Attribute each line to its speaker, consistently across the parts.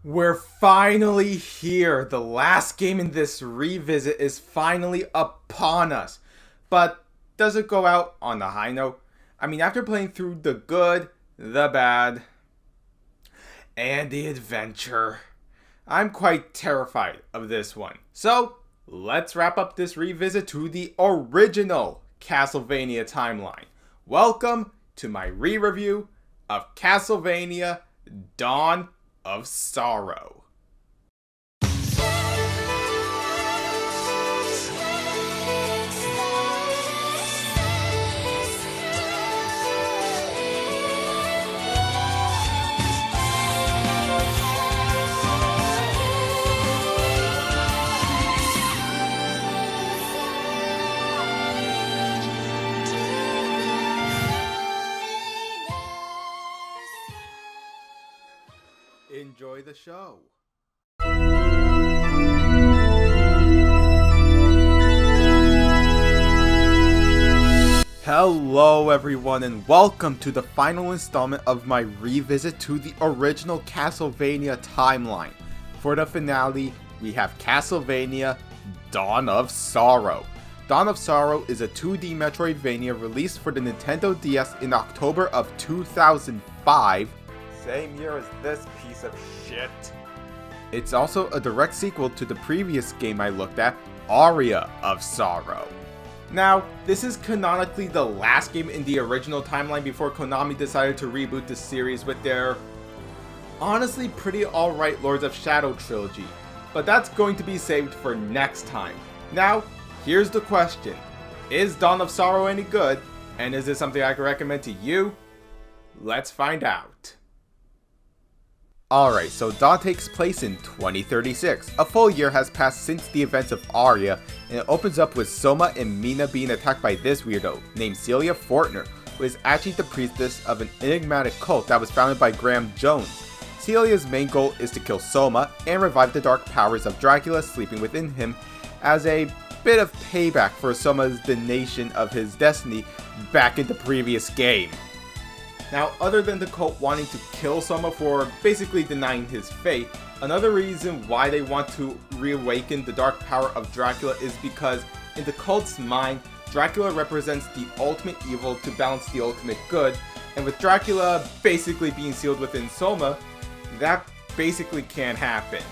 Speaker 1: We're finally here. The last game in this revisit is finally upon us. But does it go out on the high note? I mean, after playing through the good, the bad, and the adventure, I'm quite terrified of this one. So, let's wrap up this revisit to the original Castlevania timeline. Welcome to my re-review of Castlevania Dawn of Sorrow. Enjoy the show. Hello everyone and welcome to the final installment of my revisit to the original Castlevania timeline. For the finale, we have Castlevania Dawn of Sorrow. Dawn of Sorrow is a 2D Metroidvania released for the Nintendo DS in October of 2005. Same year as this piece of shit. It's also a direct sequel to the previous game I looked at, Aria of Sorrow. Now, this is canonically the last game in the original timeline before Konami decided to reboot the series with their honestly pretty alright Lords of Shadow trilogy, but that's going to be saved for next time. Now, here's the question. Is Dawn of Sorrow any good? And is this something I can recommend to you? Let's find out. Alright, so Dawn takes place in 2036. A full year has passed since the events of Aria, and it opens up with Soma and Mina being attacked by this weirdo, named Celia Fortner, who is actually the priestess of an enigmatic cult that was founded by Graham Jones. Celia's main goal is to kill Soma and revive the dark powers of Dracula sleeping within him as a bit of payback for Soma's donation of his destiny back in the previous game. Now, other than the cult wanting to kill Soma for basically denying his fate, another reason why they want to reawaken the dark power of Dracula is because in the cult's mind, Dracula represents the ultimate evil to balance the ultimate good, and with Dracula basically being sealed within Soma, that basically can't happen.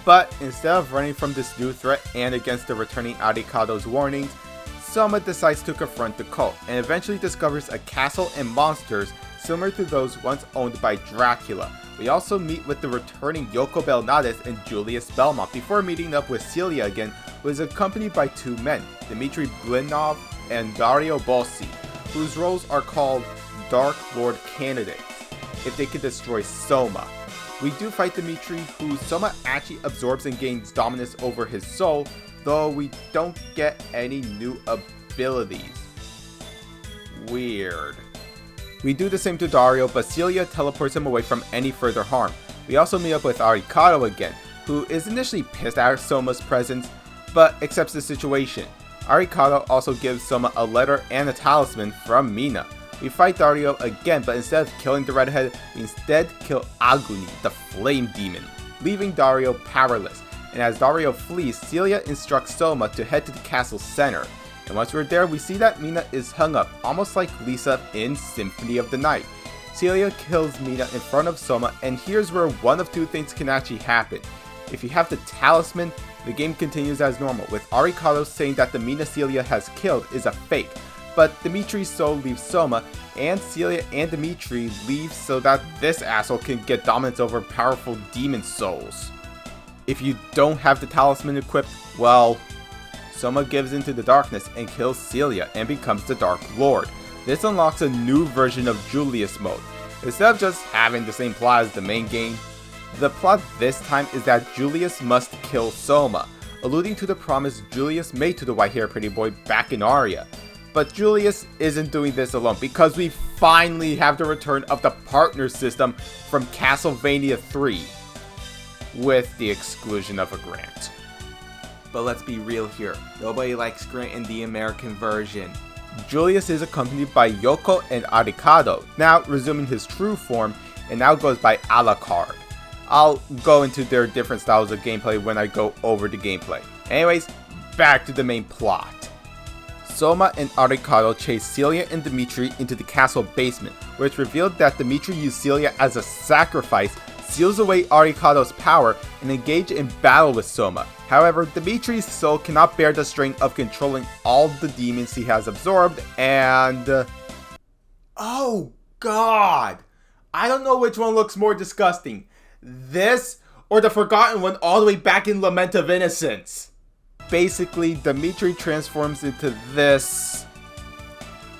Speaker 1: But instead of running from this new threat and against the returning Arikado's warnings, Soma decides to confront the cult and eventually discovers a castle and monsters similar to those once owned by Dracula. We also meet with the returning Yoko Belnades and Julius Belmont before meeting up with Celia again, who is accompanied by two men, Dmitry Blinov and Dario Bossi, whose roles are called Dark Lord candidates if they can destroy Soma. We do fight Dmitry, who Soma actually absorbs and gains dominance over his soul, though we don't get any new abilities. Weird. We do the same to Dario, but Celia teleports him away from any further harm. We also meet up with Arikado again, who is initially pissed at Soma's presence, but accepts the situation. Arikado also gives Soma a letter and a talisman from Mina. We fight Dario again, but instead of killing the redhead, we instead kill Aguni, the flame demon, leaving Dario powerless. And as Dario flees, Celia instructs Soma to head to the castle center. And once we're there, we see that Mina is hung up, almost like Lisa in Symphony of the Night. Celia kills Mina in front of Soma, and here's where one of two things can actually happen. If you have the talisman, the game continues as normal, with Arikado saying that the Mina Celia has killed is a fake. But Dimitri's soul leaves Soma, and Celia and Dimitri leave so that this asshole can get dominance over powerful demon souls. If you don't have the talisman equipped, well, Soma gives into the darkness and kills Celia and becomes the Dark Lord. This unlocks a new version of Julius mode. Instead of just having the same plot as the main game, the plot this time is that Julius must kill Soma, alluding to the promise Julius made to the white-haired pretty boy back in Aria. But Julius isn't doing this alone because we finally have the return of the partner system from Castlevania 3. With the exclusion of a Grant. But let's be real here, nobody likes Grant in the American version. Julius is accompanied by Yoko and Arikado, now resuming his true form, and now goes by Alucard. I'll go into their different styles of gameplay when I go over the gameplay. Anyways, back to the main plot. Soma and Arikado chase Celia and Dimitri into the castle basement, where it's revealed that Dimitri used Celia as a sacrifice, seals away Arikado's power, and engage in battle with Soma. However, Dimitri's soul cannot bear the strain of controlling all the demons he has absorbed, and... oh god! I don't know which one looks more disgusting. This, or the forgotten one all the way back in Lament of Innocence. Basically, Dimitri transforms into this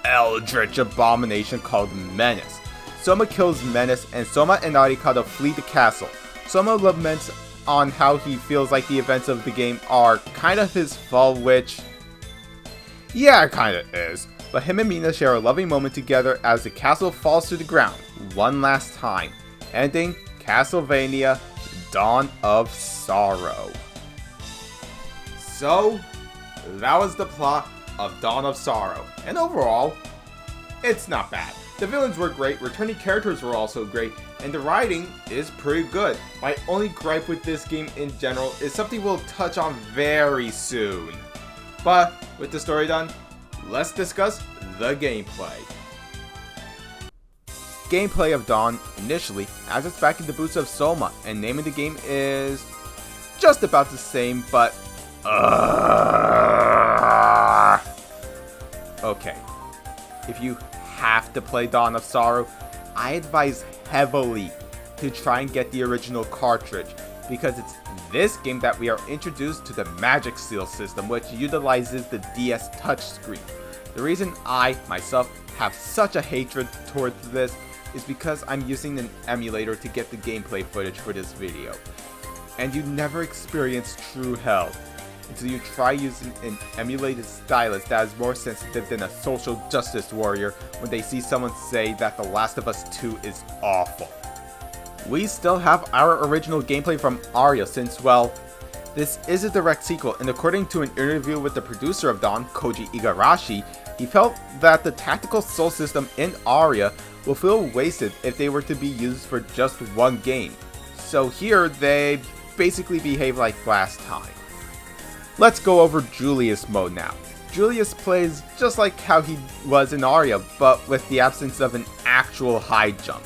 Speaker 1: eldritch abomination called Menace. Soma kills Menace, and Soma and Arikado flee the castle. Soma laments on how he feels like the events of the game are kind of his fault, which... yeah, it kind of is. But him and Mina share a loving moment together as the castle falls to the ground one last time, ending Castlevania Dawn of Sorrow. So, that was the plot of Dawn of Sorrow, and overall, it's not bad. The villains were great, returning characters were also great, and the writing is pretty good. My only gripe with this game in general is something we'll touch on very soon. But, with the story done, let's discuss the gameplay. Gameplay of Dawn initially has its back in the boots of Soma, and naming the game is just about the same, but okay, if you have to play Dawn of Sorrow, I advise heavily to try and get the original cartridge, because it's this game that we are introduced to the Magic Seal system, which utilizes the DS touchscreen. The reason I, myself, have such a hatred towards this is because I'm using an emulator to get the gameplay footage for this video. And you never experience true hell until you try using an emulated stylus that is more sensitive than a social justice warrior when they see someone say that The Last of Us 2 is awful. We still have our original gameplay from Aria since, well, this is a direct sequel, and according to an interview with the producer of Dawn, Koji Igarashi, he felt that the tactical soul system in Aria will feel wasted if they were to be used for just one game. So here, they basically behave like last time. Let's go over Julius mode now. Julius plays just like how he was in Aria, but with the absence of an actual high jump.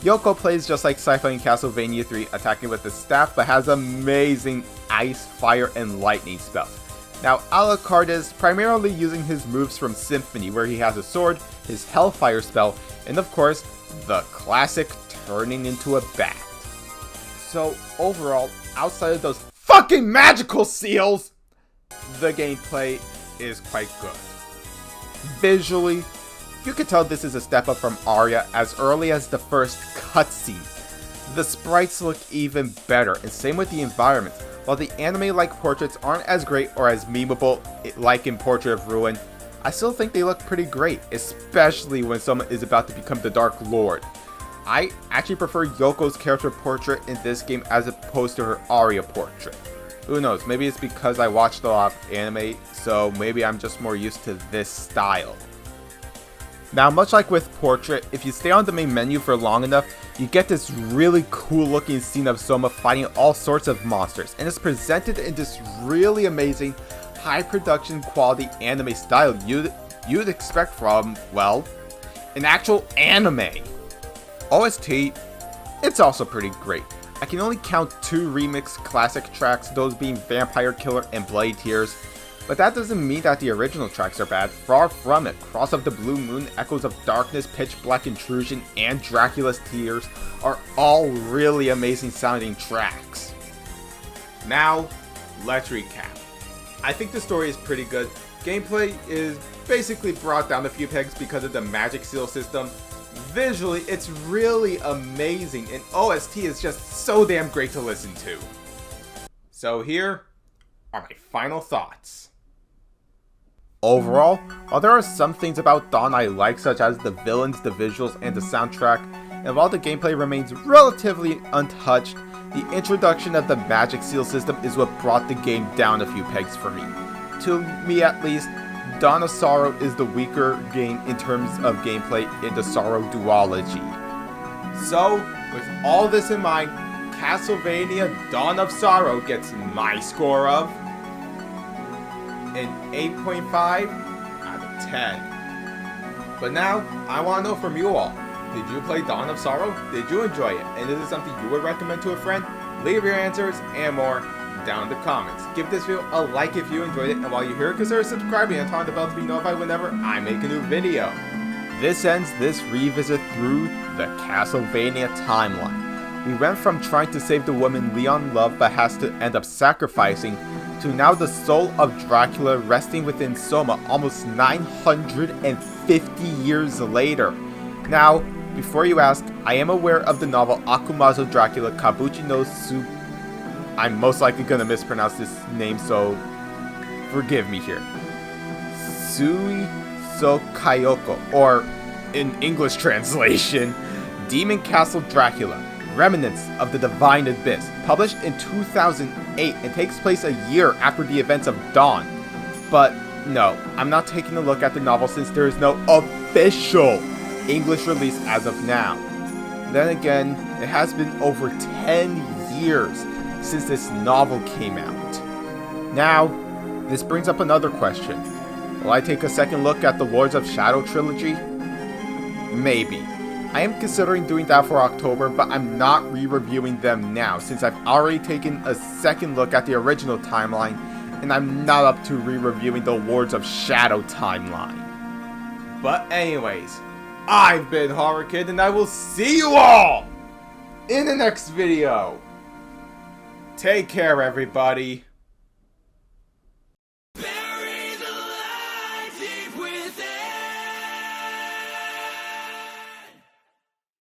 Speaker 1: Yoko plays just like Sci-Fi in Castlevania 3, attacking with the staff, but has amazing ice, fire, and lightning spells. Now, Alucard is primarily using his moves from Symphony, where he has a sword, his Hellfire spell, and of course, the classic turning into a bat. So overall, outside of those fucking magical seals, the gameplay is quite good. Visually, you can tell this is a step up from Aria as early as the first cutscene. The sprites look even better, and same with the environment. While the anime-like portraits aren't as great or as memeable like in Portrait of Ruin, I still think they look pretty great, especially when someone is about to become the Dark Lord. I actually prefer Yoko's character portrait in this game as opposed to her Aria portrait. Who knows, maybe it's because I watched a lot of anime, so maybe I'm just more used to this style. Now, much like with Portrait, if you stay on the main menu for long enough, you get this really cool looking scene of Soma fighting all sorts of monsters, and it's presented in this really amazing, high production quality anime style you'd expect from, well, an actual anime. OST, it's also pretty great. I can only count 2 remix classic tracks, those being Vampire Killer and Bloody Tears. But that doesn't mean that the original tracks are bad, far from it. Cross of the Blue Moon, Echoes of Darkness, Pitch Black Intrusion, and Dracula's Tears are all really amazing sounding tracks. Now, let's recap. I think the story is pretty good. Gameplay is basically brought down a few pegs because of the Magic Seal system. Visually, it's really amazing, and OST is just so damn great to listen to. So here are my final thoughts. Overall, while there are some things about Dawn I like, such as the villains, the visuals, and the soundtrack, and while the gameplay remains relatively untouched, the introduction of the Magic Seal system is what brought the game down a few pegs for me. To me at least, Dawn of Sorrow is the weaker game in terms of gameplay in the Sorrow duology. So, with all this in mind, Castlevania Dawn of Sorrow gets my score of an 8.5 out of 10. But now, I want to know from you all. Did you play Dawn of Sorrow? Did you enjoy it? And is it something you would recommend to a friend? Leave your answers and more down in the comments. Give this video a like if you enjoyed it, and while you're here, consider subscribing and turn on the bell to be notified whenever I make a new video. This ends this revisit through the Castlevania timeline. We went from trying to save the woman Leon loved but has to end up sacrificing, to now the soul of Dracula resting within Soma almost 950 years later. Now, before you ask, I am aware of the novel Akumazo Dracula Kabuchi no Su... I'm most likely gonna mispronounce this name, so forgive me here. Sui so Kayoko, or in English translation, Demon Castle Dracula, Remnants of the Divine Abyss, published in 2008 and takes place a year after the events of Dawn. But no, I'm not taking a look at the novel since there is no official English release as of now. Then again, it has been over 10 years since this novel came out. Now, this brings up another question. Will I take a second look at the Lords of Shadow trilogy? Maybe. I am considering doing that for October, but I'm not re-reviewing them now since I've already taken a second look at the original timeline, and I'm not up to re-reviewing the Lords of Shadow timeline. But anyways, I've been Horror Kid, and I will see you all in the next video. Take care, everybody.